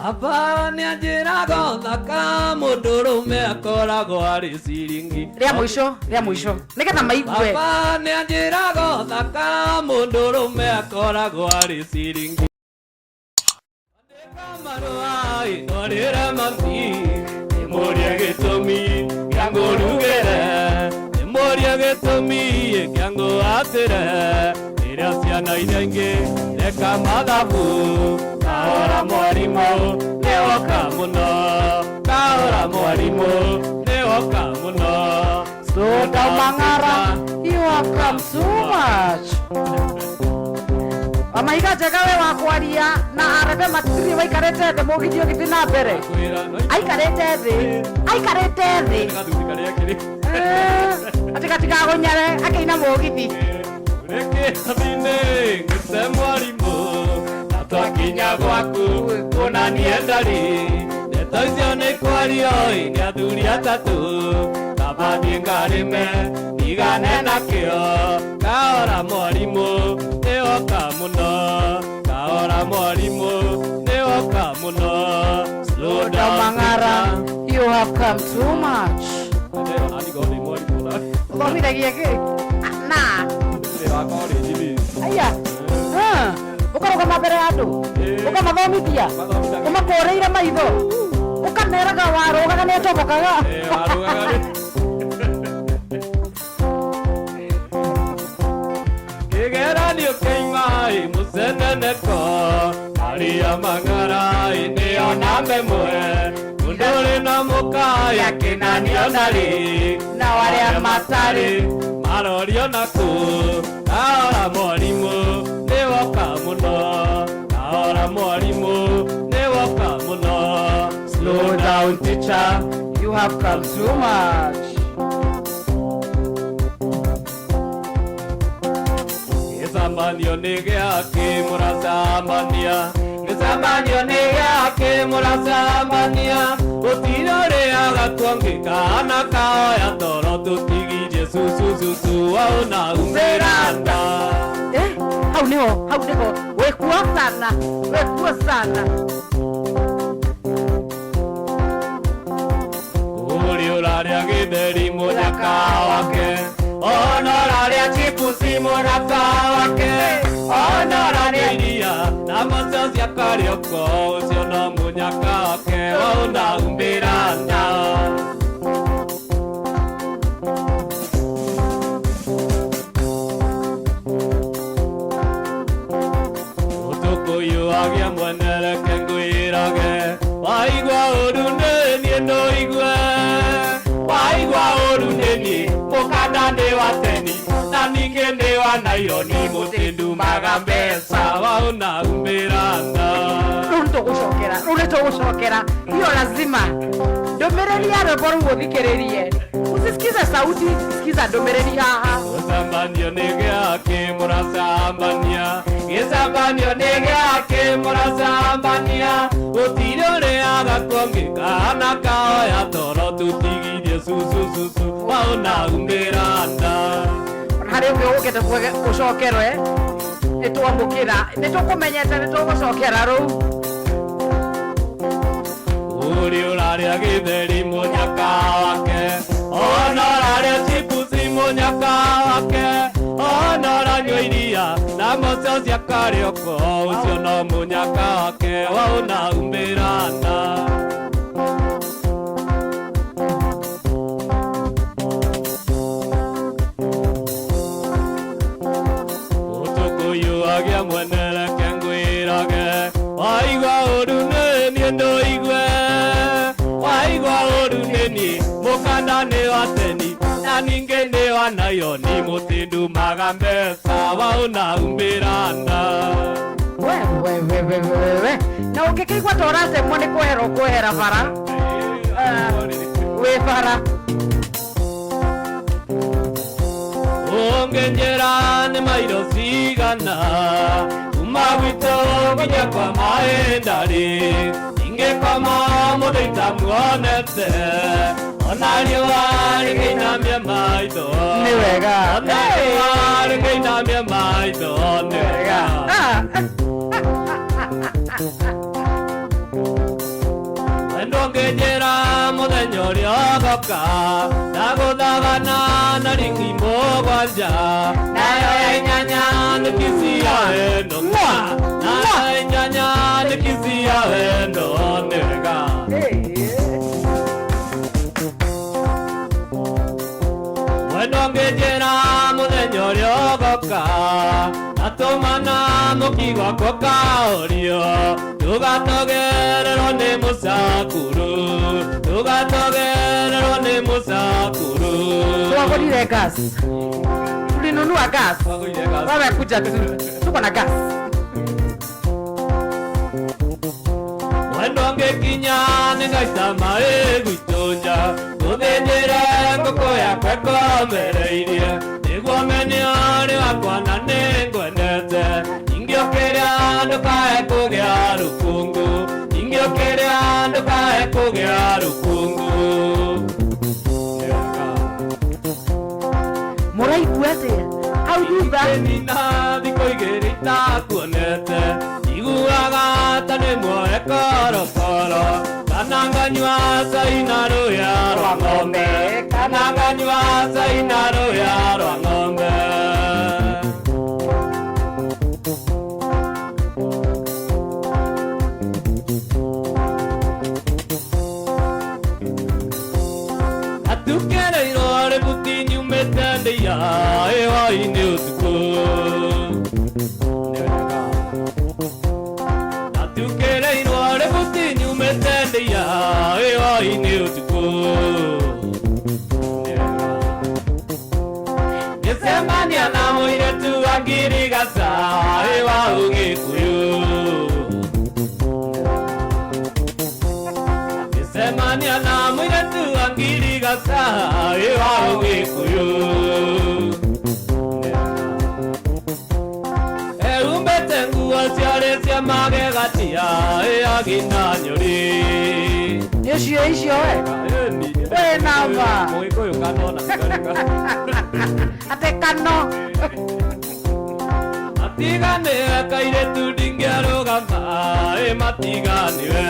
Apa ni ajira gondaka mundurume akoragwo ari ciringi. Ria mwisho nigetha maigue. Apa ni ajira gondaka mundurume akoragwo ari ciringi. Andika marua inorira mami imoria gitumi kyango rugere imoria gitumi kyango atire ira ciana irengi reka mathabu. Kahora mwarimo neoka muno, kahora mwarimo neoka muno. Soda Mangara, you have come so much. Amaiga jagawe wa kwaria na arebe matiri wa ikarete de mogithio githina mbere. Aikarete thi. Atika gonyare akaina mogithi. Reke thine ngite mwarimo. Twakinya gwaku kunanie ndari ndeto icio nĩ kwario nĩ athuri atatũ tabathie ngarĩme igane nakĩo kahora mwarimũ nĩoka mũno kahora mwarimũ nĩoka mũno. Slow down Mangara, you have come too much. Thomithagia kĩ? Na aya ukaruga mbere ya andu ukamathomithia umakoreire maitho ukameraga warugaga ni atobokaga kigeranio kĩimai mũceneneko aria Mang'ara nĩ ona memwe mũndũ ũrĩ na mũkaya kĩnanio narĩ na arĩa matarĩ marorio nakũ kahora mwarimũ nĩwoka mũno kahora mwarimũ nĩwoka mũno. Slow down teacher, you have come too much. Gĩcambanio nĩ gĩake mũracambania gĩcambanio nĩ gĩake mũracambania gũtirĩ ũrĩaga tuongĩkana kaoya toro tũtigirie cucucucu wauna umĩranda. Hau niho wekuo sana ũrĩ ũrarĩa gĩtheri mũnyaka wake ona ũrarĩa chipusi mũrata wake ona ũrarĩa iria na macio cia Karioko ũcio no mũnyaka wake wauna umĩranda. Agia mwenere kengwirage waigwa ũru nĩ niĩ ndũigue waigwa ũru nĩ niĩ mũkanda nĩ wa teni na ningĩ nĩ wa naironi mũtindumaga mbeca wauna umĩranda. Rĩu nĩtũgũcokera hiyo lazima ndũmĩrĩri ya rwĩmbo rũu ũthikĩrĩrie usisikize sauti, sikiza ndũmĩrĩri haha. Gĩcambanio nĩ gĩake mũracambania gĩcambanio nĩ gĩake mũracambania gũtirĩ ũrĩaga kuongĩkana kaoya toro tũtigirie cucucucu wauna umĩranda. Harĩ ũngĩ ũgũkĩte gũcokerwe nĩtwamũkĩra nĩtũkũmenyete nĩtũgũcokera rũu. Ũrĩ ũrarĩa gĩtheri mũnyaka wake ona ũrarĩa chipusi mũnyaka wake ona ũranyua iria na mocio cia Karioko ũcio no mũnyaka wake wauna umĩranda. Ũtũkũyũ agĩa mwenere kengwĩrage waigwa ũru nĩ niĩ ndũigue waigwa ũru nĩ niĩ mũkanda nĩ wa teni na ningĩ nĩ wa naironi mũtindumaga mbeca wauna umĩranda. We na ũngĩkĩigua ta ũratemwo nĩ kwehera bara wĩ bara ũngĩnjĩra nĩ mairo cigana kuma gwitũ nginya kwa maendarĩ ingĩkoma mũndũ itamuonete ona riũa rĩngĩinamia maitho nĩ wega ona riũa rĩngĩinamia maitho nĩ wega. Ndongejera muthenyori ogoka ndagũthagana na ringi mũgwanja nayo inyanya nĩkisia wendo nayo inyanya nĩkisia wendo nĩwega ndongejera muthenyori ogoka atũmana mũkigwa kokaũrio tũgatogererwo nĩ mũcakuru tũgatogererwo nĩ mũcakuru twagũrire gas tulinunua gas wamekuja tuko na gas wendo ngĩkinya nĩngaita maĩ gwitũ nja tũthĩnjĩre ngũkũ yakwa ĩkomereirie nĩguo menye ũrĩ wakwa na nĩngwendete ingĩũkĩrĩa ndũkae kũgĩa rũkũngũ ingĩũkĩrĩa ndũkae kũgĩa rũkũngũ mũraigua atĩa hau thutha nina thikũ igĩrĩ itakuonete iguaga ta nĩ muoe korokoro kana nganyua cai na rũya rwa ng'ombe kana nganyua cai na rũya rwa ng'ombe atukereirwo rĩbuti nyumĩte ndĩia ĩhoi-inĩ ũtukũ atukereirwo rĩbuti nyumĩte ndĩia ĩhoi-inĩ ũtukũ ngĩcemania na mũirĩtu wa ngirigaca ĩwa ũgĩkũyũ ngĩcemania na mũirĩtu wa ngirigaca ĩwa ũgĩkũyũ ehumbĩte nguo ciarĩ cia magegatia ĩagina nyũri nĩcio icio wĩna ma mũgĩkũyũ kanona atĩ kano matiganĩwe kairĩtu ndingĩarũgama matiganĩwe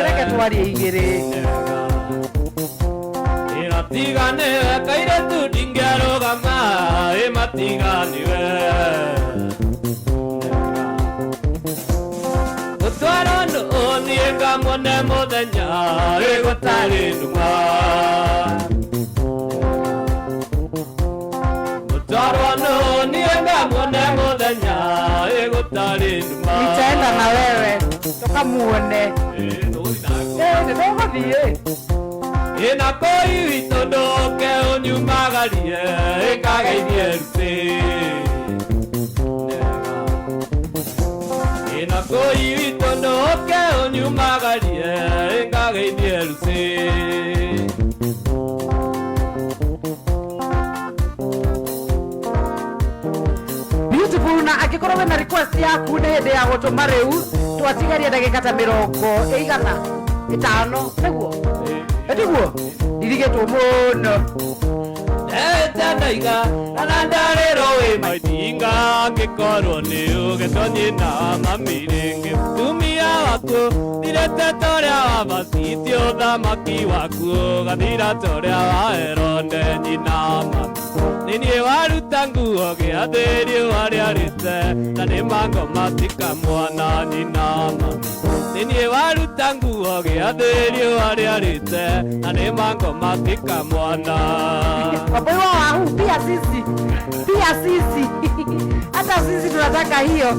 reke twarie igĩrĩ matiganĩwe kairĩtu ndingĩarũgama matiganĩwe gũtwarwo niĩ ngamwone mũthenya gũtarĩ nduma gũtwarwo niĩ ngamwone mũthenya gũtarĩ nduma nitaenda na wewe tukamuone nĩtũgũthiĩ ĩna kũi witũ ndũke ũnyumagarie ĩkageithie rutĩ ĩna kũi witũ ndũke ũnyumagarie ĩkageithie rutĩ beautiful na angĩkorwo wĩna request yaku nĩ hĩndĩ ya gũtũma rĩu twatigarie ndagĩka ta 50 5 nĩguo ndiguo ndirigĩtwo mũno ndaiga na ndarĩrwo wĩ maitinga ngĩkorwo nĩ ũgĩtonyina mami rĩngĩ tumia waku thirĩte torĩa wabacitio thamaki waku gathira torĩa waheronde nyina mami nĩniĩ waruta nguo gĩathĩrio arĩa rĩte na nĩ mango matika mwana nyina mami nĩniĩ waruta nguo gĩathĩrio arĩa rĩte na nĩ mango matika mwana wapaiwa wahu pia sisi hata sisi tunataka hiyo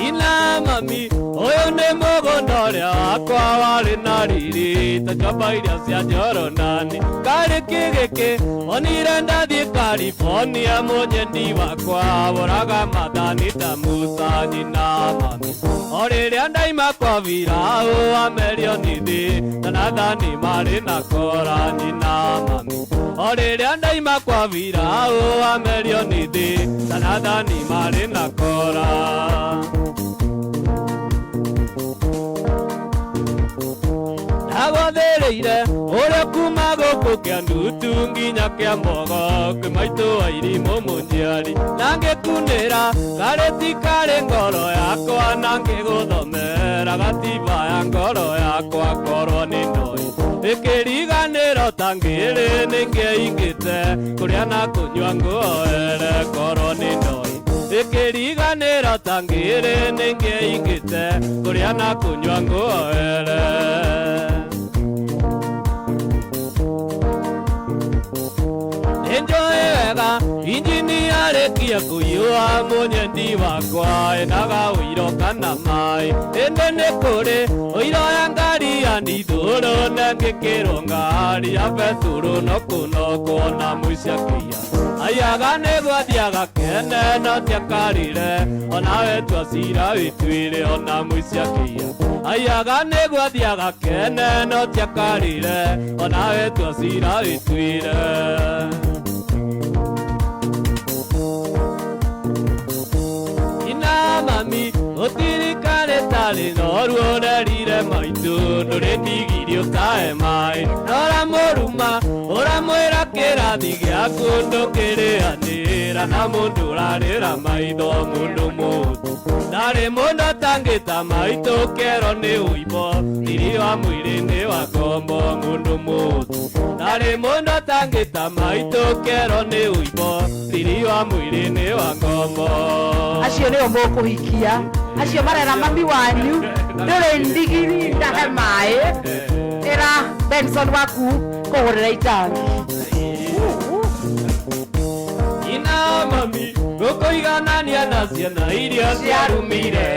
ina mami ũyũ nĩ mũgũnda ũrĩa wakwa warĩ na riri ta njamba iria cia njoronani karĩ kĩgĩkĩ onire ndathiĩ California mũnyendi wakwa woraga mathani ta Musa nyina mami o rĩrĩa ndaima kwa Firaũ amerio nĩthĩ na nathani marĩ na kora nyina mami o rĩrĩa ndaima kwa Firaũ amerio nĩthĩ na nathani marĩ na kora Agothereire ore kuma goko kia ndutu nginya kia mogo Kemaito airimo munjiari Nange kunera kareti kare ngoro yakwa Nange guthomera gatiba ya ngoro yakwa korwo ni ndoi Ikiriganiro tangire ningeingite Kuria na kunywa nguoere korwo ni ndoi Ikiriganiro tangire ningeingite Kuria na kunywa nguoere Enjoyega injini arekia kuyua munyendi wakwa Enaga uiro kana mai Endene kore uiro ya ngari ya niduro Nengekero ngari Apeturo no kuno kuona muishakia Ayaga negwa diaga kene no tiakarire Onawe tuasira wituire ona muishakia Ayaga negwa diaga kene no tiakarire Onawe tuasira wituire Mami, otirikane tali noruo nerire maitu Nuretigirio tae mai Nora moruma, ora mwera kirathi giaku Ndukireanira na mundu rarira maitho mundu mutu Ndari mundu tangita maitu kero ni uibo Thiri wa mwiri ni wa kombo mundu mutu Ndari mundu tangita maitu kero ni uibo Thiri wa mwiri ni wa kombo Acio nĩo mũkũhikia acio marera mami wanyu ndũrĩ ndigiri ndahe maĩ ĩra Benson waku kũgũrĩra itangi Ina mami gũkũiganania na ciana iria ciarumire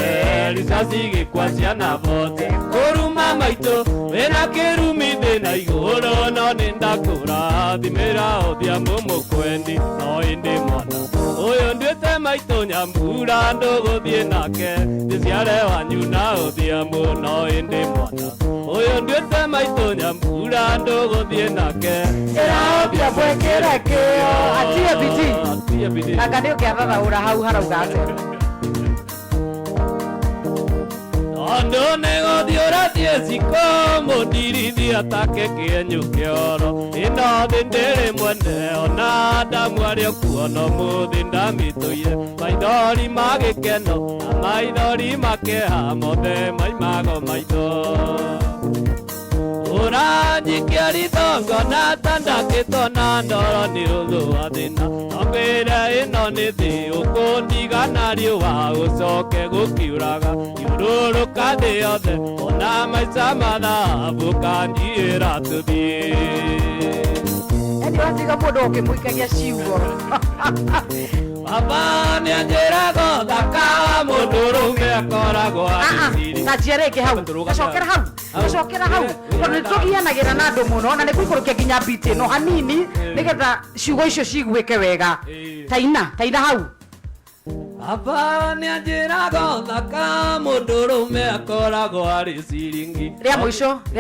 Risasi gĩkwa ciana bote Kũruma maitũ wĩna kĩrumi thĩna igũrũ No nĩndakũrathimĩra ũthiamũ mũkwendi No ĩndĩ mwana Ũyũ nduĩte maitũ nyambura ndũgũthiĩ nake Ndĩciare wanyu na ũthiamũ No ĩndĩ mwana Ũyũ nduĩte maitũ nyambura ndũgũthiĩ nake ĩra ũthiamũ ĩkĩre kĩo atie biti Anga nĩ ũkĩathathaũra hau harauga atĩa Ondo nego dioratie siko modirithi atake kĩenyũ kĩoro Ĩno thĩ ndĩrĩ mwene ona ndamu arĩa kuona mũthĩ ndamitũire Maithori ma gĩkeno na maithori makĩha mothe maimago maitho Ũranyikia rithongo na tandakĩtwo na ndoro nĩ ũthũ wa thĩna Ngwĩre ĩno nĩ thĩ ũkũndigana riũa gũcoke gũkiuraga Iũrũrũka thĩ yothe ona maica mathabu kanjiĩra tũthiĩ Eni watiga mũndũ ũkĩmũikagia ciugo Baba nĩanjĩraga thaka mũndũrũme akoragwo agĩciri Ta njĩra ĩngĩ hau gacokera hau tondũ nĩtũgianagĩra na andũ mũno na nĩgũikũrũkia nginya biti ĩno hanini nĩgetha ciugo icio ciguĩke wega taina hau Baba nĩanjĩraga thaka mũndũrũme akoragwo arĩ ciringi rĩa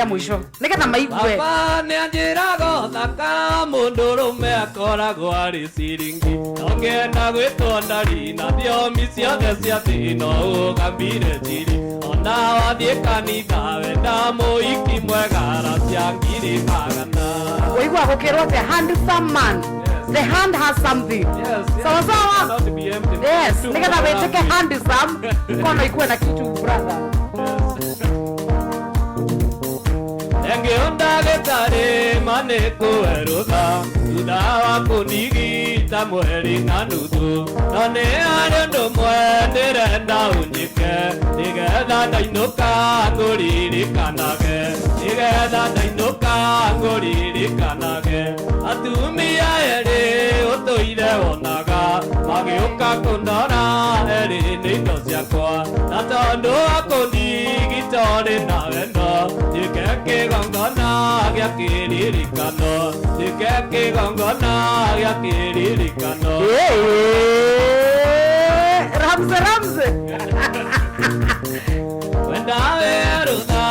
mũico nĩgetha maigue Baba nĩanjĩraga thaka mũndũrũme akoragwo arĩ ciringi Nongenda gwĩtwo ndari na thiomi ciothe cia thĩ no ũgambire njiri Ona wathiĩ kanitha wenda mũhiki mwega ra cia ngiri magana Ũigua gũkĩrwo the handsome man The hand has something. Sawa sawa. Yes, nĩgetha wĩtĩke handsome kono ikuwe na kitu brother. Engĩonda gĩtarĩ manĩkũwerũtha thutha wa kũndigita mweri na nuthu No nĩ harĩ ũndũ ũmwe ndĩrenda ũnjĩke nĩgetha ndainũka ngũririkanage Nĩgetha ndainũka ngũririkanage Atumia erĩ ũtũire wonaga magĩũka kũndora erĩ nĩ indo ciakwa Na tondũ wa kũndigita ũrĩ na wendo njĩke kĩgongona gĩa kĩririkano Njĩke kĩgongona gĩa kĩririkano Ramze Wenda werũtha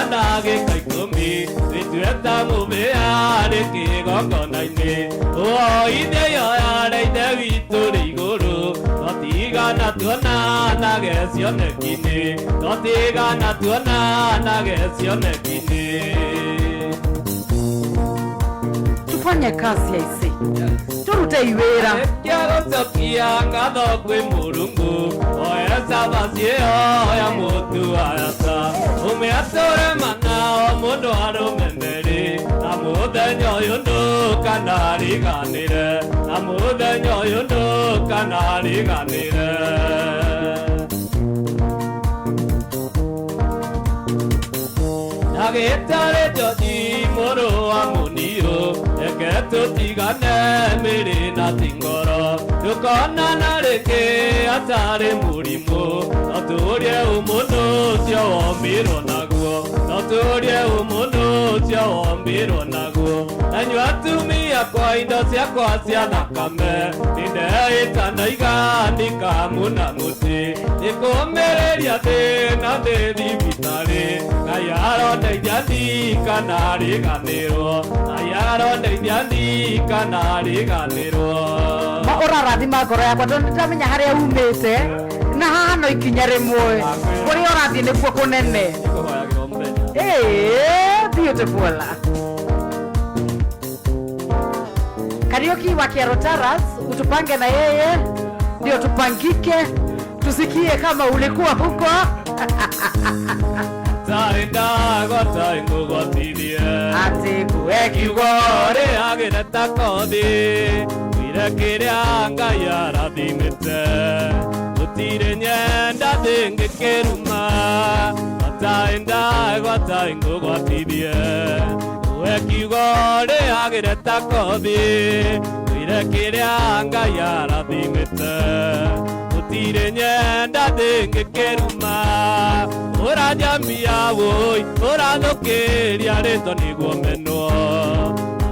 ndagĩka ikũmi Wĩtuĩta mũmĩa rĩ kĩgongona-inĩ Ũhoithie yo yare ithe witũ rĩ igũrũ Notigana tuona nage sione kini totiga na tuona nage sione kini. Tufanye kazi ya isi turute iwera kiago tokia ngado kwe murungu oya sabasie oya mutu ayasa umeatore mana omundo arumemeri namudenyo yundu kanari ganire namudenyo yundu kanari ganire. Nagitare jodi moro amunio eketo tigane mere na tingoro dukona nareke atare murimo atorie umuno sio miro naguo atorie umuno sio miro naguo anywa tumia kwa indo cia kwa cia thakame ninde itandaiga ndikamuna muti ikumereria thina thi thibitari ngayaro ndeithia kanari ganirwo ngayaro ndeithia kanari ganirwo ma urarathima ngoro yakwa ndamenya haria umite na hano ikinya rimwe kuri urathi nikuo kunene. Beautiful. Karaoke wa Kiaro Taras utupange na yeye ndio tupangike tusikie kama ulikuwa huko. Tarinda gota ingogotithie ati kuekiugore agireta kothi wire kiria Ngai arathimite gutire nyenda ndingikiruma tarinda gota ingogotithie kuekiugore agireta kothi wire kiria Ngai arathimite gutire nyenda ndingikiruma ora jamia woi ora nokeria reto niguo menwo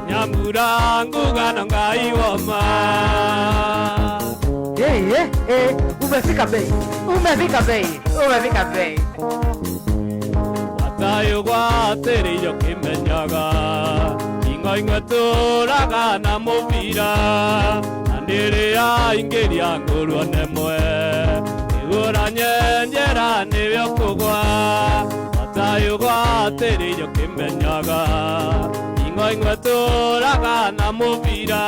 nyamura ngugano Ngai woma. Umefika bei umefika bei watayo gwateriyo kimenyaga ingoingo turaga na muvira andiria ingeria ngurwo nemwe igura nyenjera nibyo kugwa watayo gwateriyo kimenyaga ingoingo turaga na muvira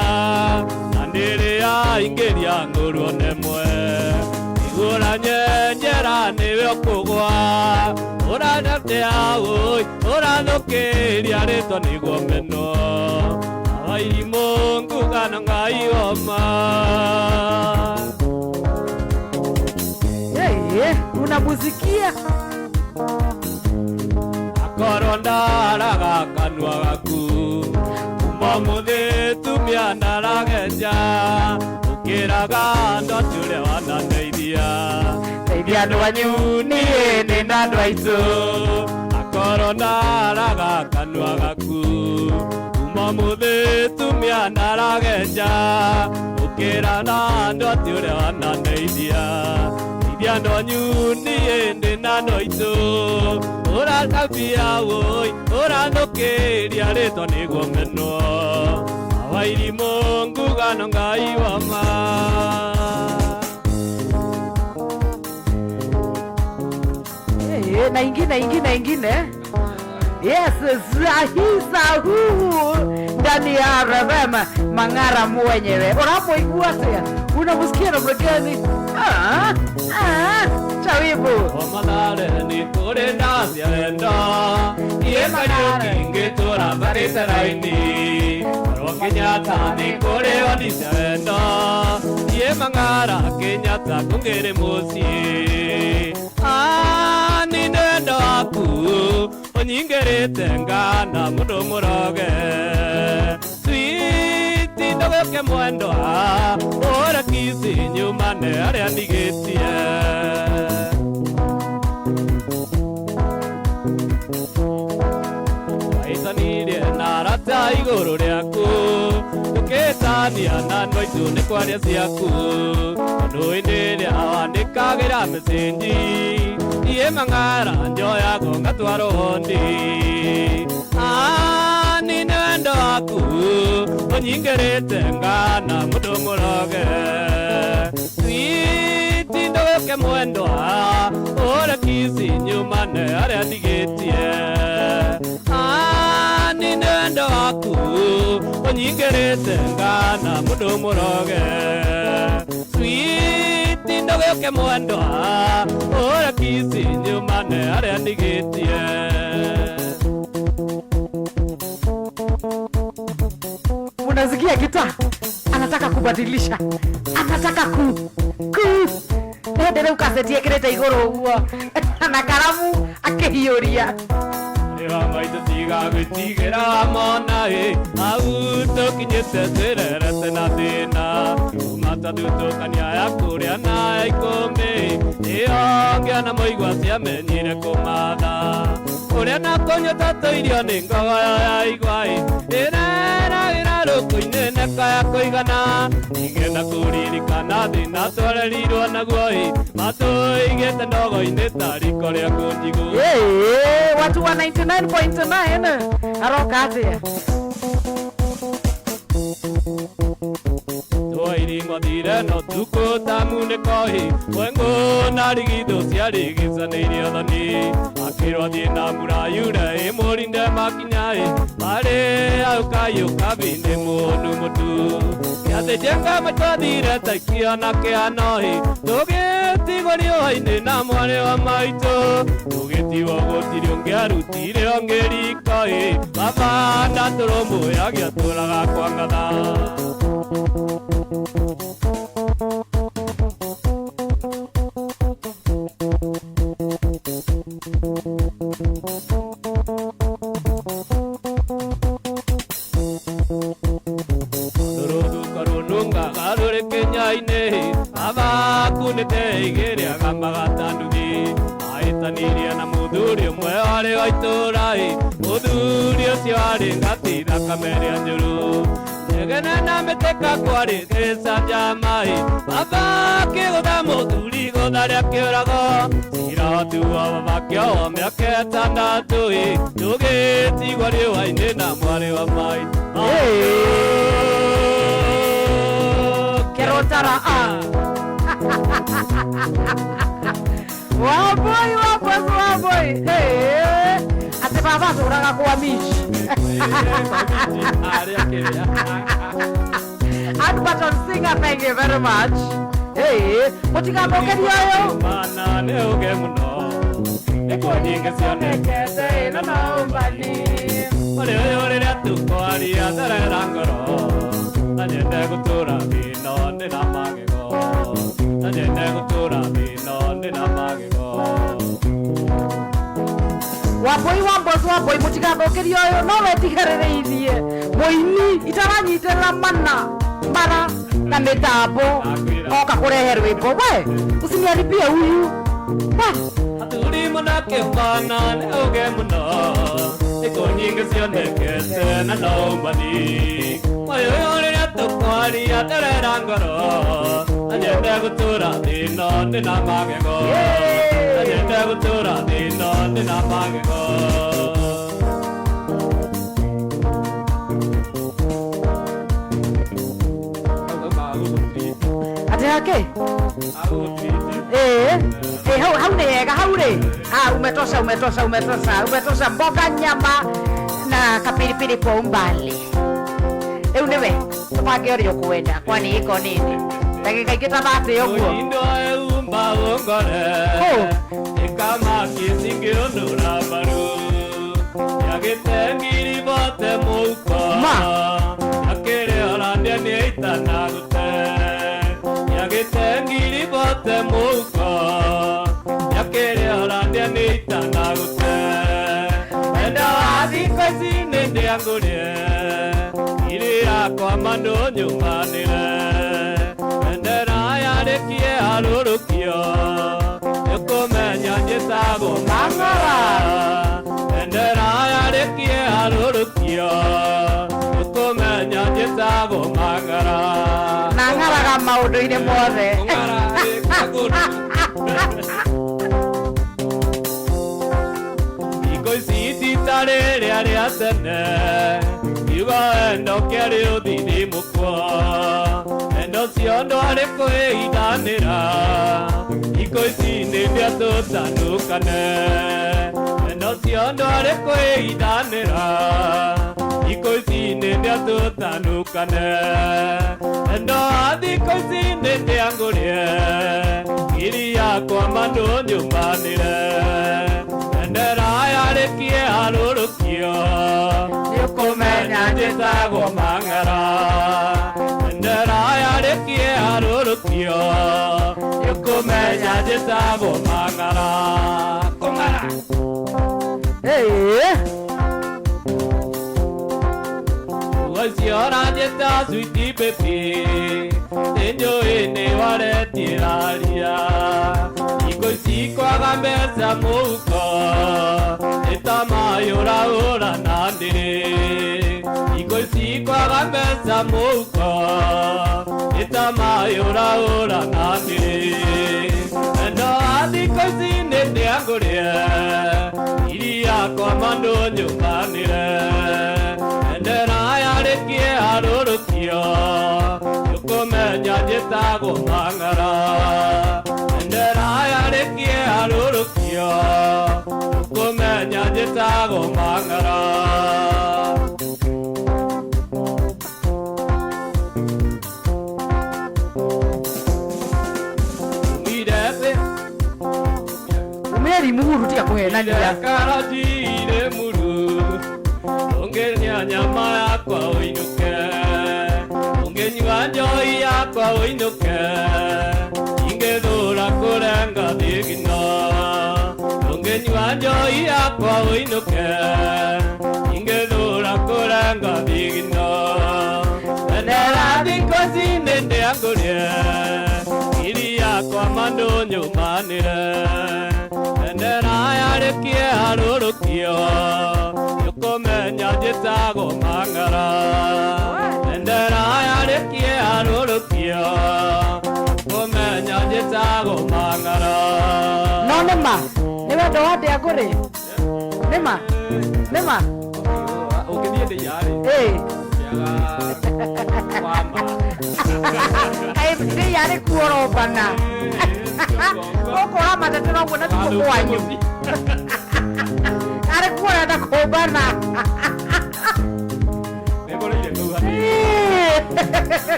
andiria ingeria ngurwo nemwe igura nyenjera nibyo kugwa uranatea oi uranokĩria rĩtwa nĩguo meno awairi ngugano Ngai woma. Unamuzikia akorwo ndaraga kanua gaku kuma mũthĩ tumia ndaragenja ũkĩraga ndoti ũrĩa wanandeithia teithia andũ anyu niĩ nĩ na andũ aitũ akorwo ndaraga kanua gaku kuma mũthĩ tumia ndaragenja ũkĩraga ndoti ũrĩa wanandeithia andũ anyu niĩ ndĩ na andũ aitũ ũratambia woi ũranũkĩria rĩtwa nĩguo menwo awairimũ ngugano Ngai wama. Na ingine yes Zahisahu ndani ya RFM Mang'ara mwenyewe unapoigua atia unamusikia na mrekeni chawibu omadare ni kore nasia enda iemari kingetora baritaraini Kenyatta ni kore odisia enda iemang'ara Kenyatta kungere musi ni nendo aku onyingerete ngana mundu muroge switi ndogoke mwendo ora kisi nyuma ne aria nigetie aitanirie narata iguru riaku tuketania na noitu ni kwaria ciaku nduini ria wandikagira mesenji iye mang'ara njoya gonga twarondi ni nendo aku onyingerete ngana mundu muroge switi gũke mwendwa ũrĩa kisi nyumane arĩa ndigĩtie nĩ wendo waku ũnyingĩrĩte ngana mũndũ mũroge switi ndũgĩũke mwendwa ũrĩa kisi nyumane arĩa ndigĩtie. Unasikia gitaa anataka kubadilisha, anataka ndere ukasetie kirete iguru uguo na karamu akihiuria maitũ tigagwĩtigĩra mona au tũkinyĩte twĩrerete na thĩna kuma tathutukania ya kũrĩa na ya ikũmi ĩyo ngĩona mũigua ciamenyire kũmatha ũrĩa na kũnyota tũirio nĩ ngogoyo ya igwa ĩreragĩra rũkũ-inĩ neka ya kũigana ningĩenda kũririkana thĩna twererirwo naguo matũigĩte ndogo-inĩ ta riko rĩa kũnjigũ. Watu wa 99.9 aroka atia twairĩngwo thire no tukutamũnĩkohi wengu na rigitho ciarĩgĩcanĩirie thoni akĩrwo thiĩ na mũrayure ĩmũrinde makinya marĩ aũkayũka binde mũndũ mũtu gĩathĩ njenga matwathire taikia na kĩano tũgĩtigwo riũa-inĩ na mwarĩ wa maitũ tũgĩtigwo gũtirĩ ũngĩarutire ongĩriko baba ndatũrũmbũya gĩatũraga kwa ngatha. Kunĩteigĩrĩaga magatanduthi ahĩtanĩirie na mũthuri ũmwe warĩ wa itũũra mũthuri ũcio warĩ ngati thakame ĩrĩa njũru negene na mĩtĩka kwarĩ gĩcanjama baba akĩgũtha mũthuri igũtha rĩa kĩũrago cira watuo baba kĩohwo mĩaka ĩtandatũ tũgĩtigwo riũa-inĩ na mwarĩ wa maitũ Kerotara Waboi ate baba zuraga kwa mishi Adbaton singer, thank you very much. Mutika mokeri yoyo mana ne oge muno eko nyinge cionekete ino no mbani ole ole rĩa tukwari atarera ngoro nanyende gũtũra thĩno ndĩna magego nanyende gũtũra thĩno ndĩna magego Wamboi mutika mokeri yoyo no wetigerereirie muini itaranyiterera mana mara na mitambo oka kurehe rwimbo we usiniharibie huyu aturi munake mwana ne oge muno eko nyinge cionekete na no mbani oyo rĩrĩa tũkwari atarera ngoro nanyende gũtũra thĩno ndĩna magego nanyende gũtũra thĩno ndĩna magego ate yake hau ni wega hau ri umetosha mboga nyama na kapilipili kwa umbali niwe tupange ũrĩa ũkwenda kwani iko nini ndagĩka ingĩ ta 30 ũguo indo eumba ngore ikama kisingĩonũra mbaru yagĩte ngiri bote mũhuko akĩrĩora nĩ itanagũte yagĩte ngiri bote mũhuko akĩrĩora nĩ itanagũte wenda wa thikũ ici nĩ ndĩangũrie kwa mando nyumanire endera yarĩkie harũrũkio nĩkũmenya njĩtagwo mang'ara endera yarĩkie harũrũkio nĩkũmenya njĩtagwo mang'ara na ng'araga maũndũ-inĩ mothe thikũ ici ititarĩ rĩa rĩa tene Igo endo keri uthini mukwa endo ciondo ari kwĩidanĩra ikosi nende atotanukane eno siondore kwe idanera ikosi nende atotanukane eno adikosi nende angulie iri yakwa mano nyumanire endera yarekie harurukio niukumenya njĩtagwo mang'ara endera yarekie harurukio niukumenya njĩtagwo mang'ara kũng'ara Wasiora njĩta sweetie baby nĩnjũĩ nĩ waretiraria iko ici kwaga mbeca mũhuko nĩtamayũraũra na ndĩrĩ iko ici kwaga mbeca mũhuko nĩtamayũraũra na ndĩrĩ endo athiko ici nĩndĩangũrĩe iria kwa mandũ nyũmbanĩre endera yarekie harũrũkio nĩũkũmenya njĩtagwo mang'ara endera yarekie harũrũkio nĩũkũmenya njĩtagwo mang'ara umeri muru tia kuhenania karajire muru ongenya nyama yakwa uinuke ongenywa njoi yakwa uinuke ingethura kurenga thigino ongenywa njoi yakwa uinuke ingethura kurenga thigino endera thikoci nĩndĩangũrie iri yakwa mandũ nyũmanĩre endera yarekie harũrũkio nĩũkũmenya njĩtagwo mang'ara endera yarekie harũrũkio nĩũkũmenya njĩtagwo mang'ara no nĩma nĩ wendo wa ndĩangũrĩ nĩma ũngĩthiĩ ndĩiarĩ ndĩiarĩ kuorobana ũkora matetero ũguo na tuko kwanyu arĩ kuorenda kũmbana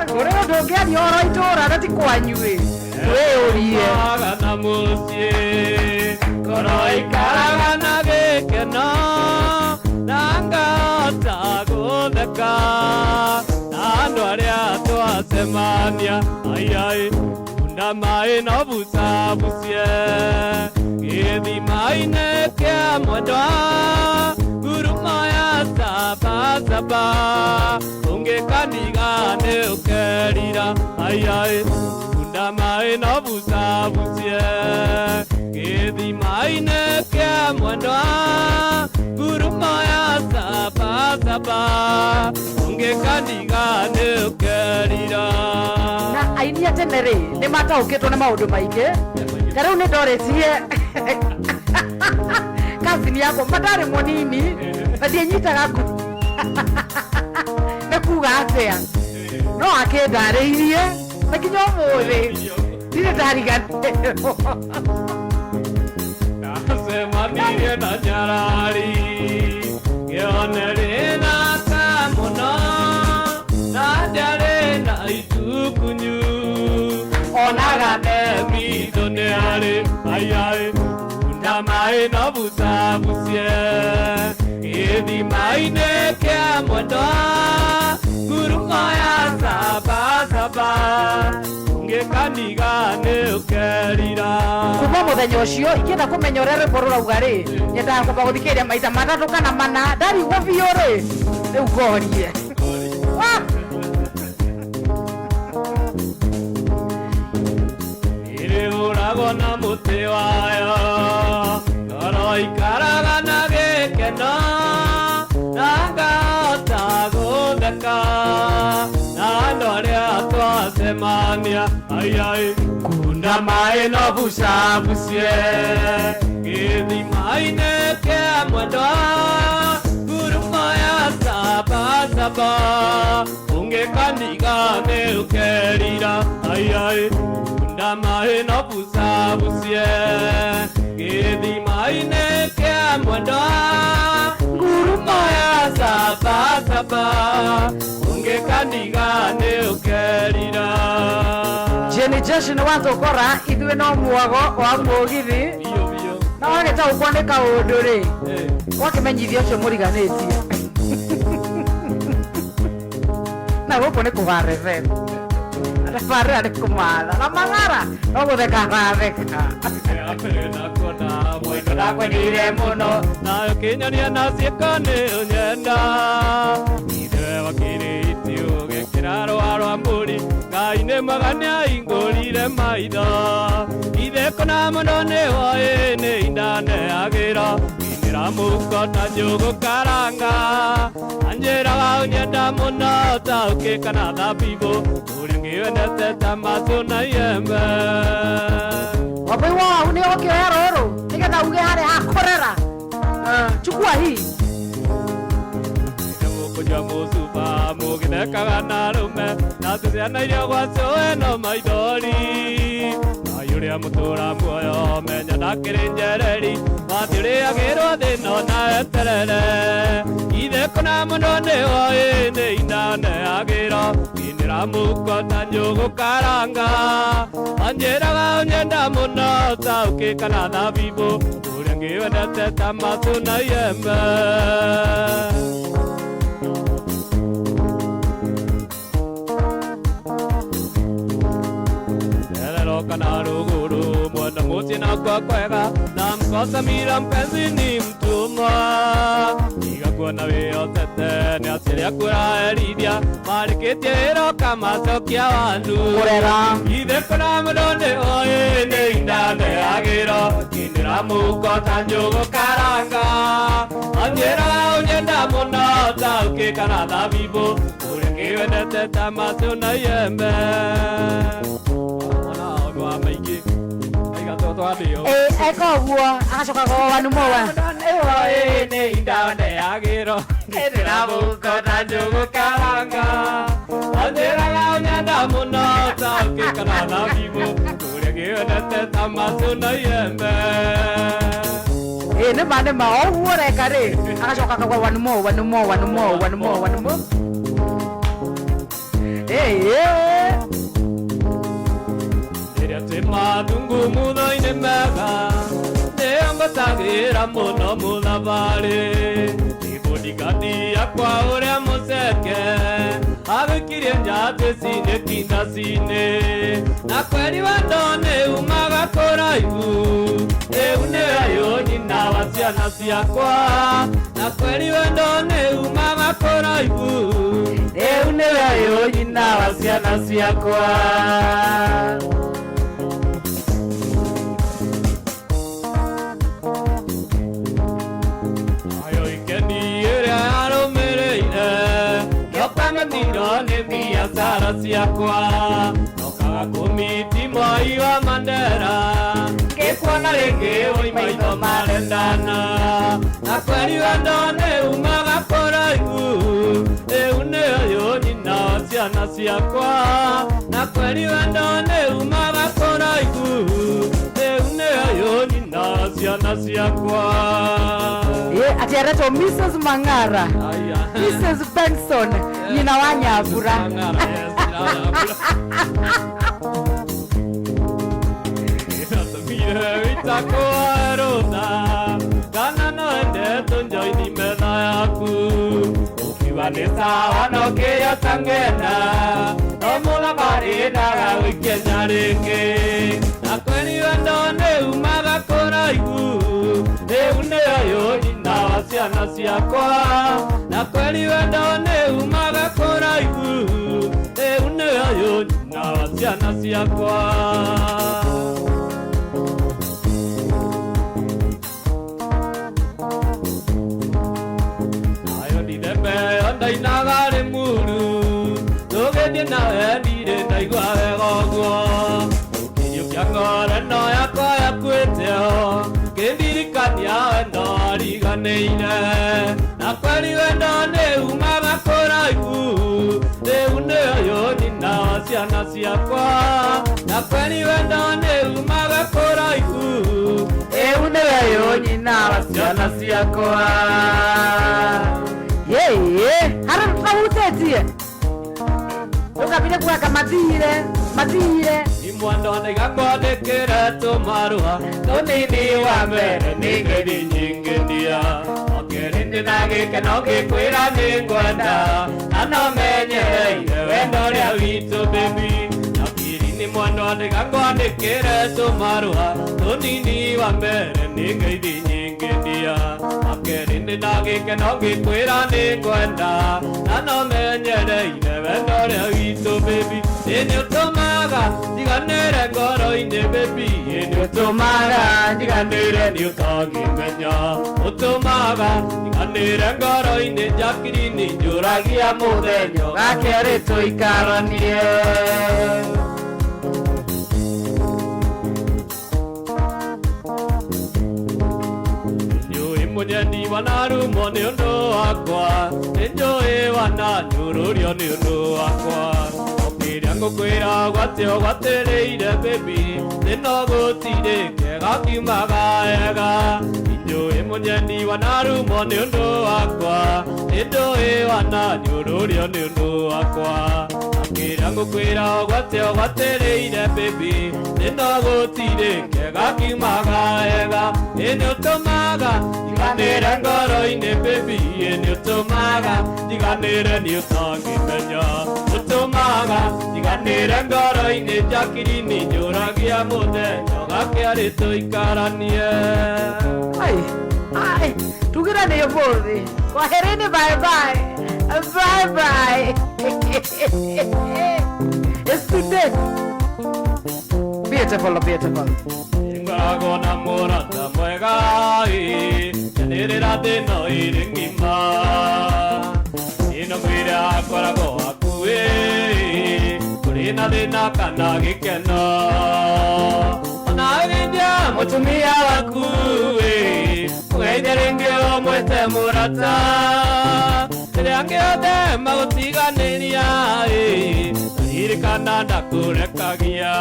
kũrĩ ũndũ ũngĩaria oro itũũra na ti kwanyu-ĩ wĩyũrie na mũciĩ koro ikaraga na gĩkeno na ngahota gũtheka na andũ arĩa twacemania aiai na maĩ no bucabucie gĩthima-inĩ kĩa mwendwa ngurumo ya sabasaba ũngĩkaniga nĩ ũkerira aiai na maĩ no bucabucie gĩthima-inĩ kĩa mwendwa ngurumo ya sabasaba ũngĩkaniga nĩ ũkerira na aini a tene-rĩ nĩ mataũkĩtwo nĩ maũndũ maingĩ ta rĩu nĩ ndorĩtie kazini yakwa matarĩ mũnini na ndiĩnyitaga nĩ kuga atĩa no akĩndarĩirie na nginya ũmũthĩ ndirĩ ndariganĩrwo nacemanire na nyarari gĩone na kamũno na njarĩ na itukunyu onaga ndemitho nĩ arĩ aiai na maĩ no bucabucie gĩthima-inĩ kĩa mwendwa ngurumo ya sabasaba ũngĩkaniga nĩ ũkerira kuma mũthenya ũcio ingĩenda kũmenya ũrĩa rwĩmbo rũrauga-rĩ nyendaga kwamba gũthikĩrĩria maita matatũ kana mana ndarigwo biũ-rĩ rĩu ngorie ĩrĩhũragwo na mũtĩ wayo ngoro ikaraga na gĩkeno na ngahota gũtheka na andũ arĩa twacemania aiai kuna maĩ no bucabucie gĩthima-inĩ kĩa mwendwa ngurumo ya sabasaba ũngĩkaniga nĩ ũkerira aiai kuna mai no pusa pusie Gedi mai ne kia mwanda Guru maya sapa Unge kandiga ne ukerira Generation watu kora ithuĩ no muogo wa mũgithi na wagĩta ũkwandĩka ũndũ rĩ wakĩmenyithia ũcio mũriganĩtie na gũkũ nĩ kũgarethera Rebarĩra nĩ kũmatha na mang'ara no gũtheka aratheka ndakwendire mũno na ũkĩnyonia na ciĩko nĩ ũnyenda ithe wakĩrĩti ũgĩkĩra rũa rwa mbũri Ngai nĩ mwega nĩahingũrire maitho ithe kũna mũno nĩ woĩ nĩ indaneagĩra Inĩra mũhuko ta njũgũ karanga anjĩraga ũnyenda mũno ta ũkĩ kana thabibũ ũrĩa ngĩwendete ta matũ na iembe Wambui wao nĩ ũkĩoya rũrũ nĩgetha uge harĩa hakũrera chukua hii Kujua musuba mugithekaga na rume na tuciana iria gwacio no maithori ayuria mutura muoyo menya ndakĩrĩ njereri wathiũrĩagĩrwo thĩno na eterere ithe kũna mũno nĩ woĩ nĩ indaneagĩra inĩra mũhuko ta njũgũ karanga anjĩraga ũnyenda mũno ta ũkĩ kana thabibũ ũrĩa ngĩwendete ta matũ na iembe Kana ruguru mwana mutina kwa kwega na mkosa mira mpenzi ni mtumwa igakuona wĩyotete nĩ aciria kũraherithia marĩkĩtie wĩra kamacokia wandu ithe kũna mũndũ nĩ oĩ nĩ indaneagĩra inĩra mũhuko ta njũgũ karanga anjĩraga ũnyenda mũno ta ũkĩ kana thabibũ ũrĩa ngĩwendete ta matũ na iembe eka ũguo agacokaga wanumũwe nĩ indaneagĩra inĩra mũhuko ta njũgũ karanga anjĩraga ũnyenda mũno ta ũkĩ kana thabibũ ũrĩa ngĩwendete ta matũ na iembe nĩ ma ũguo reka rĩ agacokaga wanumũ Mathungu mutho-inĩ mega nĩambatagĩra mũno mũthabarĩ ibundikati yakwa ũrĩa mũceke agĩkirie njatĩ cinĩ kindacinĩ na kweri wendo nĩ umaga kũraihu rĩu nĩyo nyina wa ciana ciakwa na kweri wendo nĩ umaga kũraihu rĩu nĩyo nyina wa ciana ciakwa biashara ciakwa nokaga kũmiti Moi wa Mandera ngĩkuona rĩngĩ wĩ maitho marendana na kweri wendo nĩ umaga kũraihu rĩu nĩyo nyina wa ciana ciakwa na kweri wendo nĩ umaga kũraihu rĩu nĩyo nyina wa ciana ciakwa ati aretwo Mrs. Mang'ara Mrs. Benson nyina wa Nyambura kana no endete njoini metha yaku ukiuga nĩ sawa no kĩrĩa tangĩenda no mũthabarĩ ndaga gũikenya rĩngĩ na kweri wendo nĩ umaga kũraihu rĩu nĩyo nyina wa ciana ciakwa na kweri wendo nĩ umaga kũraihu rĩu nĩyo nyina wa ciana ciakwa ayo ndithembe ndainaga rĩ muru tũgĩthiĩ nawe ndirĩ ndaigua wega ũguo ũkĩiyũkia ngoreno yakwa yakuĩte o ngĩndirikania wendo riganĩire na kweri wendo nĩ umaga kũraihu rĩu nĩyo nyina wa ciana ciakwa na kweli wendo nĩ umaga kũraihu rĩu nĩwe nyina wa ciana ciakwa harĩa tũtahutĩtie tũkambire kuoka mathire imwandone gakwandĩkĩre tũmarũa tũnini wa mbere nĩ ngeithi nyingĩ ndia okerĩ ndĩ na gĩkeno ngĩkwĩra nĩ ngwenda na no menyereire wendo ũrĩa witũ baby nĩ mwandone gakwandĩkĩre tũmarũa tũnini wa mbere nĩ ngeithi nyingĩ ndia akerĩ ndĩ na gĩkeno ngĩkwĩra nĩ ngwenda na no menyereire wendo ũrĩa witũ baby nĩ ũtũmaga njiganĩre ngoro-inĩ baby nĩ ũtũmaga njiganĩre nĩ ũtangĩmenya ũtũmaga njiganĩre ngoro-inĩ njakiri-inĩ njũragia mũthenya gakerĩ tũikaranie Munyeni wanarumo nĩ ũndũ wakwa nĩnjũĩ wananyũrũrio nĩ ũndũ wakwa okĩrĩa ngũkwĩra gwatĩo gwatĩrĩire baby thĩno gũtirĩ kega kiumaga wega nĩnjũĩ munyeni wanarumo nĩ ũndũ wakwa nĩnjũĩ wananyũrũrio nĩ ũndũ wakwa okĩrĩa ngũkwĩra gwatĩo gwatĩrĩire baby thĩno gũtirĩ kega kiumaga wega nĩ ũtũmaga njiganĩre ngoro-inĩ baby nĩ ũtũmaga njiganĩre nĩ ũtangĩmenya ũtũmaga njiganĩre ngoro-inĩ njakiri-inĩ njũragia mũthenya gakerĩ tũikaranie tugĩra nĩ ũmũthĩ kwaherini bye it's today beautiful ngoragwo na mũrata mwega nyanĩrĩra thĩno ĩrĩ ng'ima ĩno mwĩrĩ akoragwo akuĩ kũrĩ na thĩna kana gĩkeno ona gĩnja mũtumia waku ũgeithie rĩngĩ ũmwĩte mũrata rĩrĩa ngĩothe magũtiganĩria ririkana ndakũrekagia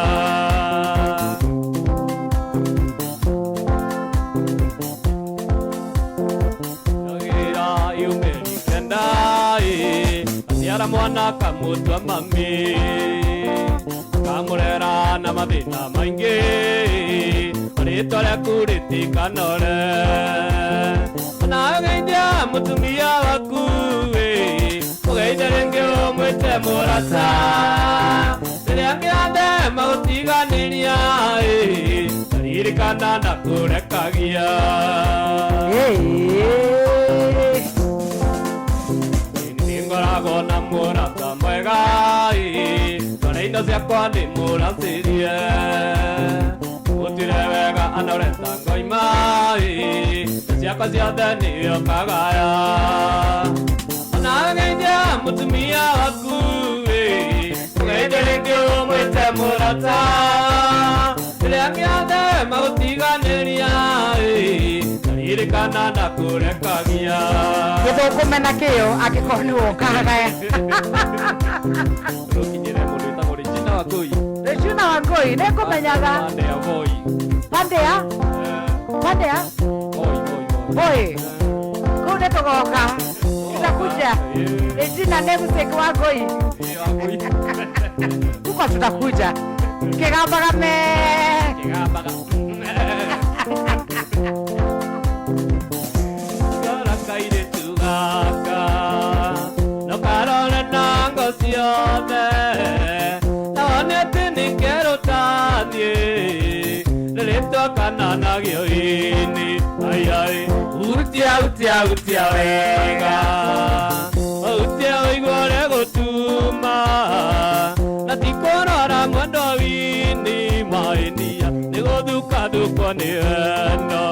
aciara mwana kamũtua mami kamũrera na mathĩna maingĩ rĩtwa rĩaku rĩtikanore ona ũgeithia mũtumia waku ũgeithie rĩngĩ ũmwĩte mũrata rĩrĩa ngĩothe magũtiganĩria ririkana ndakũrekagia ngoragwo na mũrata mwega twana indo ciakwa ndĩmũracĩrie gũtirĩ wega anoreta ngoima ciakwa ciothe nĩyo kagaya ona ũgeithia mũtumia waku ũgeithie rĩngĩ ũmwĩte mũrata rĩrĩa gĩothe magũtiganĩria ririkana ndakũrekagia gĩthũkũmena kĩyo angĩkorwo nĩ wokagaya rũkinyĩre mũndũ wĩtagwo Regina Wangũi nĩ ngũmenyaga Pandea Boy kũu nĩ tũgoka tutakuja Regina nĩ music Wangũi tuko tutakuja kĩgambaga kairĩtu gaka no karore na ngo ciothe nonete nĩ kerũta niĩ rĩrĩtwa kananagio-inĩ utia wega utia ũiguore gũtuma na tikũrora mwendo wini maĩnia nĩ gũthukandukwo nĩ wendo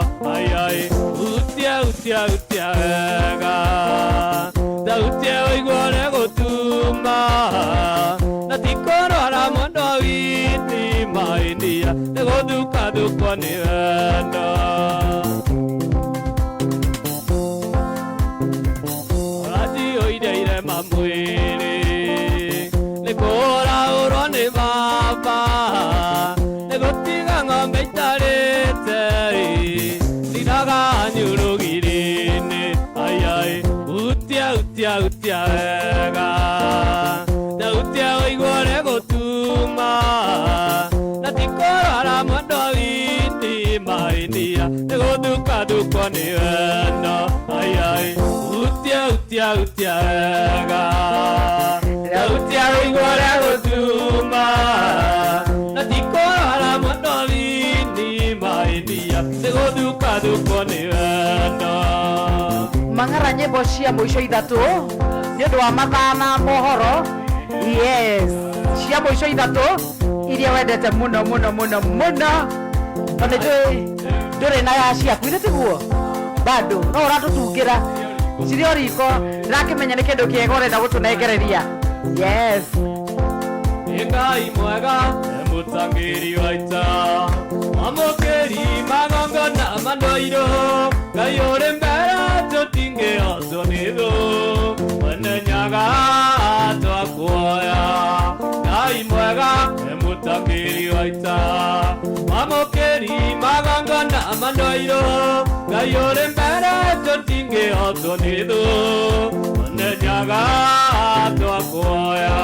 utia wega utia ũiguore gũtuma na tikũrora mwendo wini maĩnia nĩ gũthukandukwo nĩ wendo mamwĩrĩ nĩ kũraũrwo utia wega na utia oigore gutuma na tikorara mondo witi mainia neguthuka thukwo ni wendo ai ai utia wega na utia oigore gutuma na tikorara mondo witi mainia neguthuka thukwo ni wendo mang'ara nyĩmbo cia mũico ithatũ nĩ ũndũ wa mathana mohoro yes cia mũico ithatũ iria wendete mũno tondũ ndũrĩ na ya ciaku ithe tiguo bado no ũratũtungĩra cirĩ o riko ndĩrakĩmenya nĩ kĩndũ kĩega ũrenda gũtũnengereria yes Ngai mwega mũtangĩri wa ita amũkĩri magongona mandoiro Ngai ũrĩ mbere tũtingĩhotwo nĩ thũ mwenenyaga twakuoya Ngai mwega mũtangĩri wa ita amũkĩri magongona mandoiro Ngai ũrĩ mbere tũtingĩhotwo nĩ thũ mwenenyaga twakuoya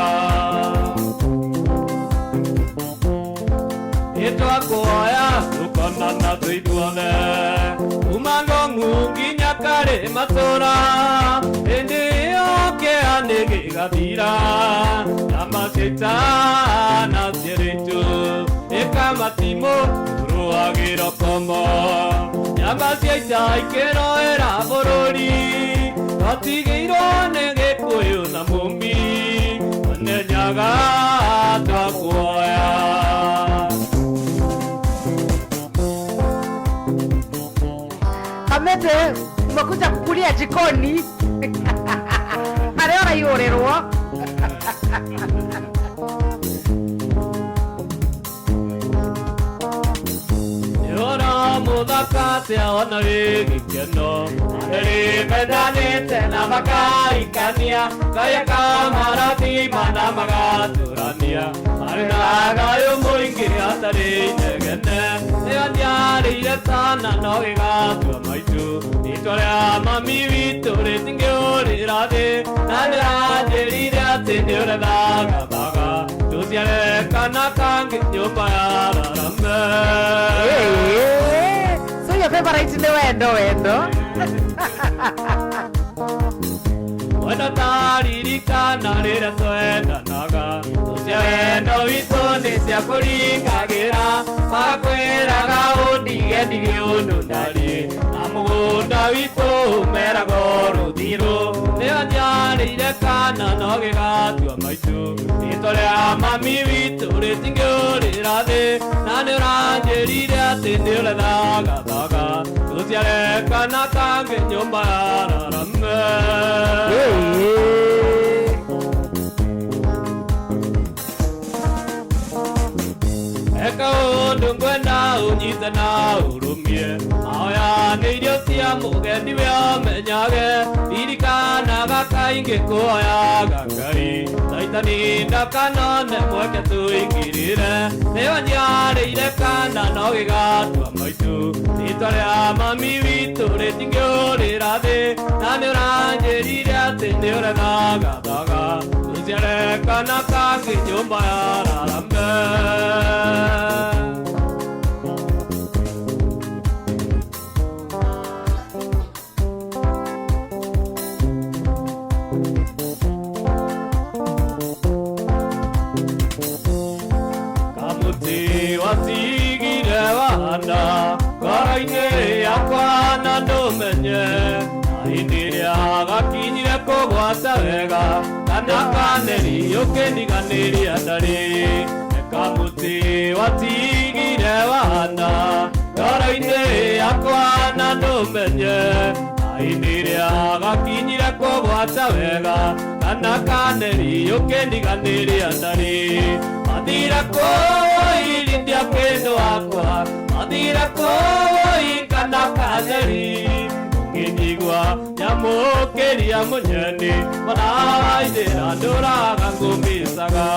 Twakuoya tukonana tuithuothe umangongu nginya kare matũra hĩndĩ ĩyo kĩeha nĩ gĩgathira nyama ciaitana ciĩrĩtu ĩkamatimũ rũagĩro komo nyama ciaita ikĩroera bũrũri twatigĩirwo nĩ gĩkũyũ na mũmbi onenyaga twakuoya Kamete umekuja kukulia jikoni Mareona yorerwo Yora muthaka tia ona gĩkeno Arĩ mendanĩte na makaikania Ngai akamarathima na magatũrania Arĩ na thayũ mũingĩ hatarĩ inegene Nĩo njarĩire tana no gĩgatua maitũ Rĩĩtwa rĩa mami witũ rĩtingĩũrĩra thĩ Na nĩranjĩrire atĩ nĩũrethaga thaga Tũciare kana kangĩ nyũmba ya Rarame So your favorite nĩ wendo Wendo taririkana rĩrĩa twendanaga Tũcia wendo witũ nĩ cia kũringagĩra Makwĩraga ũndige ndige ũndũ ndarĩ Na mũgũnda witũ meragwo rũthirũ Nĩo njarĩire kana no gĩgatua maitũ Rĩĩtwa rĩa mami witũ rĩtingĩũrĩra thĩ Na nĩũranjĩrire atĩ nĩũrethaga thaga Tũciare kana kangĩ nyũmba ya Rarame Eka ũndũ ngwenda ũnyite na ũrũmie Mahoya nĩ irio cia mũgendi we amenyage Ririkanaga kaingĩ kuoyaga Ngai Saitani ndakanone mweke tũingĩrĩre Nĩyo njarĩire kana no gĩgatua maitũ Rĩĩtwa rĩa mami witũ rĩtingĩũrĩra thĩ Na nĩũranjĩrire atĩ nĩũrethaga thaga Tũciare kana kangĩ nyũmba ya Rarame Kamuti watigire wana Ngoro-inĩ yakwa na ndũmenye Hĩndĩ ĩrĩa gakinyire kũgwata wega Kana kaneri ũkĩniganĩria ndarĩ Kamuti watigire wana Ngoro-inĩ yakwa na ndũmenye Hĩndĩ ĩrĩa gakinyire kũgwata wega Kana kaneri ũkĩniganĩria ndarĩ Mathira kũi ndia kĩndũ wakwa Mathira kũi kana kaneri Ngĩnyigua nyamũkĩria mũnyeni Maraithĩra ndũraga ngũmĩcaga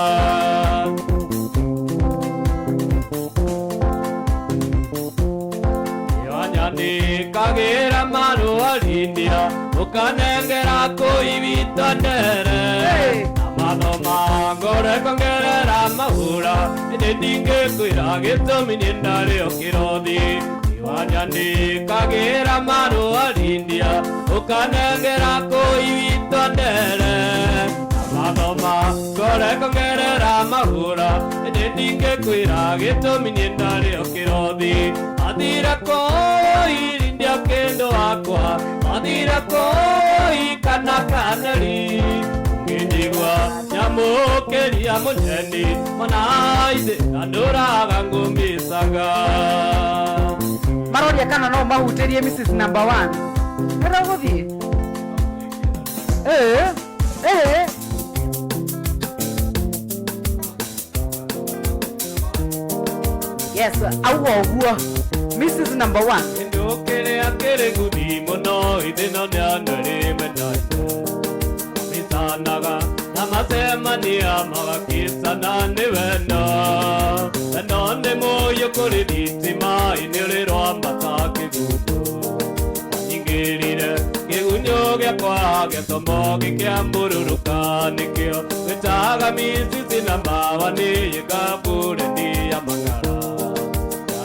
Nĩkagĩra marũa rindia ukanengera kuibitondere amadoma ngore kongerera mahura ndinge kwira gitumi nindari okirothi iwanyandikagira maru arindia ukanengera kuibitondere amadoma ngore kongerera mahura ndinge kwira gitumi nindari okirothi athira koirindia kendo akwa athira koi kana kanari ngijigwa nyamukeria muneni manaide anduraga ngumisaga maroria kana no mahutirie Mrs. number 1 era guthie yes awo Mrs. number 1 ndokere akere guthi muno ithino nyanore menaite misanaga namasemania magakisana niveno enone moyo kuri thitima inilirwa mataki gutu nyingirire kigunyo giakwa gĩthomo gĩkĩambururuka nĩkĩo gĩtaga misisi na mawani gĩkaburetia mang'ara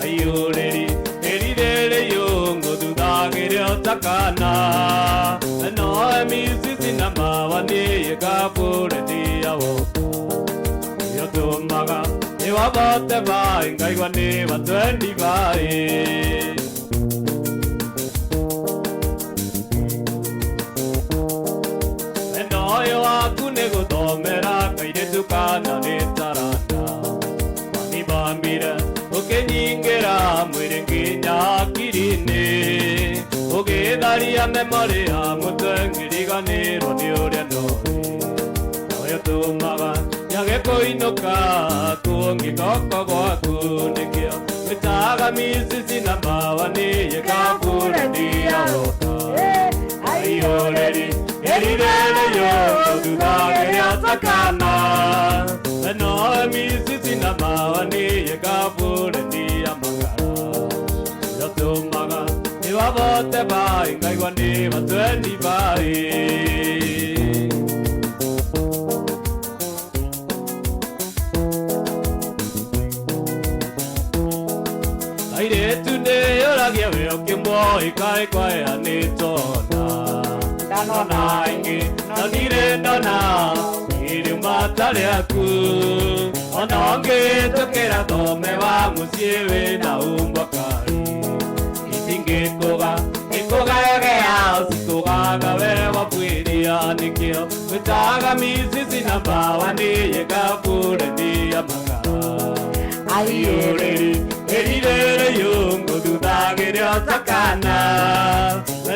ayureri erirere yongo dudagire otakana no misisi na mawani gĩkaburetia woka yotumaga niwabote bai ngaigwa ni batwendi bai Oyo aku neguthomera kairitu kana nitaranda manibambire ukinyingira mwiri nginya akiri-ini ugitharia memori ya mutwe ngiriganirwo ni uria ndori oyo tumaga nyage kuinuka kungigoko gwaku nikio gitaga misisi na mawani gikaburetia woka ayoreri erirere yo dudagire otakana no misisi na mawani gikaburetia mang'ara yotumaga niwabote bai ngaigwa ni batwendi bai airetu nĩyũragia we ũkĩmuoĩ kaĩ kwayanĩtona ndanona ingĩ no ndirĩ ndona irima tarĩ aku ona ũngĩtũkĩra thome wa mũciĩ wĩna umbakari itingĩkũga ikũgegea ũcikũgaga we wabwĩria nĩkĩo gwĩtaga misisi na mawani gĩkaburetia mang'ara ayũrĩri erirere yongo dudagire otakana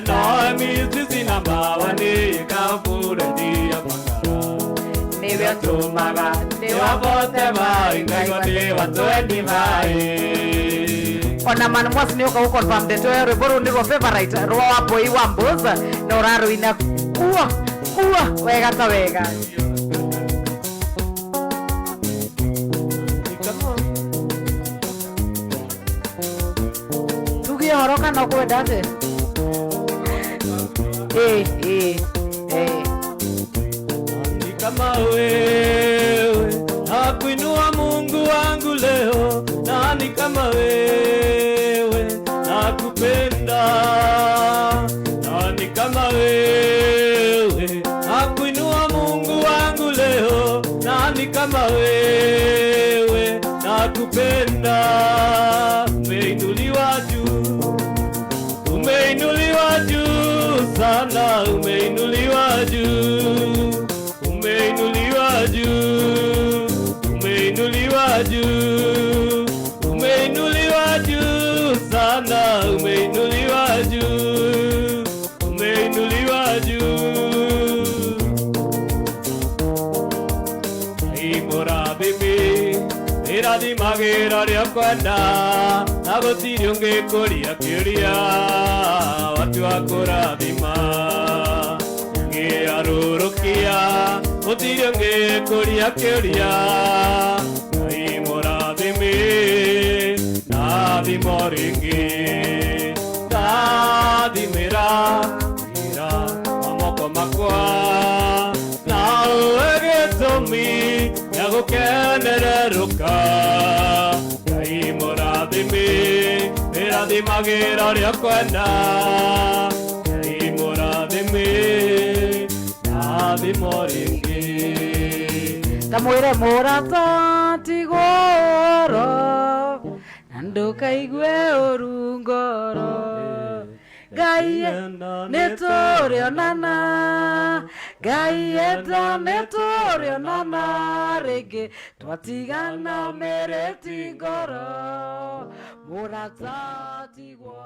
no misisi na mawani gĩkaburetia mang'ara nĩwe ũtũmaga nĩwabote bai ngaigwa nĩ batwendi bai ona man mwasi nĩ ũka gũconfirm ndeto ya rwĩmbo rũu nĩrwo favorite rwa wambui wa mbuza na ũrarũina kuo wega ta wega horo kana kwenda atĩ ni kama wewe nakuinua Mungu wangu leo nani kama wewe nakupenda nani kama wewe nakuinua Mungu wangu leo nani kama wewe nakupenda umeinuliwa juu sana umeinuliwa juu umeinuliwa juu umeinuliwa juu umeinuliwa juu sana umeinuliwa juu umeinuliwa juu imorabibi irathimagĩra rĩa kwenda na gũtirĩ ũngĩkũria kĩũria watu wa kũrathima ngĩarũrũkia gũtirĩ ũngĩkũria kĩũria Ngai mũrathimi nathimo rĩngĩ ndathimĩra wĩra magira ria kwenda imurathime athimoringi tamwire murata tigoro na ndukaigue urungoro Ngai nĩtũrĩonana Ngai enda nĩtũrĩonana rĩngĩ twatigana mĩrĩ ti ngoro mũrata tigwo